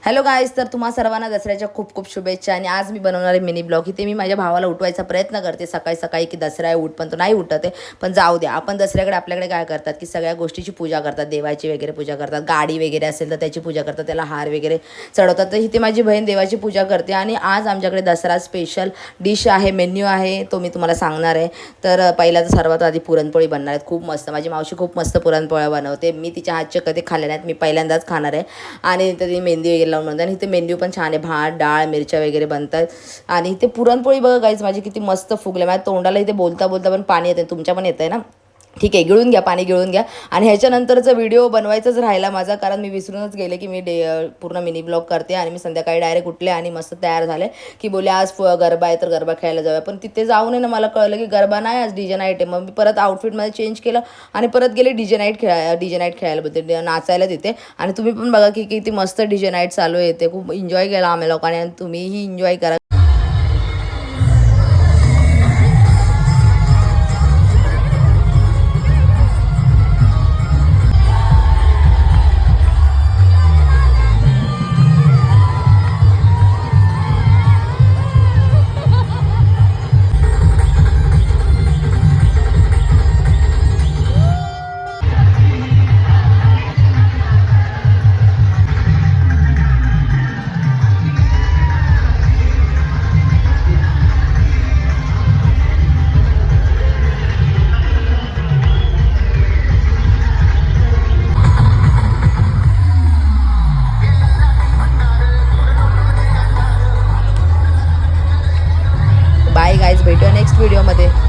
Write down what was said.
Hello guys, तर तुम्हा सर्वांना दसऱ्याच्या खूप खूप शुभेच्छा। आणि आज मी बनवणार आहे मिनी ब्लॉग। इथे मी माझ्या भावाला उठवायचा प्रयत्न करते सकाळी सकाळी की दसरा आहे उठ, पण तो नाही उठत आहे। पण जाऊ द्या, आपण दसऱ्याकडे आपल्याकडे काय करतात की सगळ्या गोष्टीची पूजा करतात, देवाची वगैरे पूजा करतात, गाडी वगैरे असेल तर त्याची पूजा करतात, त्याला हार वगैरे चढवतात। तर इथे माझी बहीण देवाची पूजा करते आणि आज आमच्याकडे दसरा स्पेशल डिश आहे, मेन्यू आहे, तो मी तुम्हाला सांगणार आहे। तर पहिला तर सर्वात आधी पुरणपोळी बनणार आहेत, खूप मस्त। माझी मावशी खूप मस्त पुरणपोळ्या बनवते, मी तिच्या हातचे कधी खाल्ले नाहीत, मी पहिल्यांदाच खाणार आहे। आणि त्याची मेहंदी वगैरे लावून बनवते आणि इथे मेन्यू पण छान आहे, भात डाळ मिरच्या वगैरे बनतात। आणि इथे पुरणपोळी बघा गाईज माझी किती मस्त फुगले, माझ्या तोंडाला इथे बोलता बोलता पण पाणी येते, तुमच्या पण येत आहे ना? ठीक आहे, गिळून घ्या, पाणी गिळून घ्या। आणि ह्याच्यानंतरचा व्हिडिओ बनवायचाच राहिला माझा, कारण मी विसरूनच गेले की मी पूर्ण मिनी ब्लॉग करते। आणि मी संध्याकाळी डायरेक्ट उठले आणि मस्त तयार झाले की बोले आज गरबा आहे तर गरबा खेळायला जाऊया। पण तिथे जाऊन ना मला कळलं की गरबा नाही, आज डीजे नाईट आहे। मग मी परत आउटफिटमध्ये चेंज केलं आणि परत गेले डीजे नाईट खेळायला बोलते, नाचायला तिथे। आणि तुम्ही पण बघा की किती मस्त डीजे नाईट चालू आहे, ते खूप एन्जॉय केला आम्ही लोकांनी, आणि तुम्हीही एन्जॉय करा। बाय गाईज, भेटूया नेक्स्ट व्हिडिओमध्ये।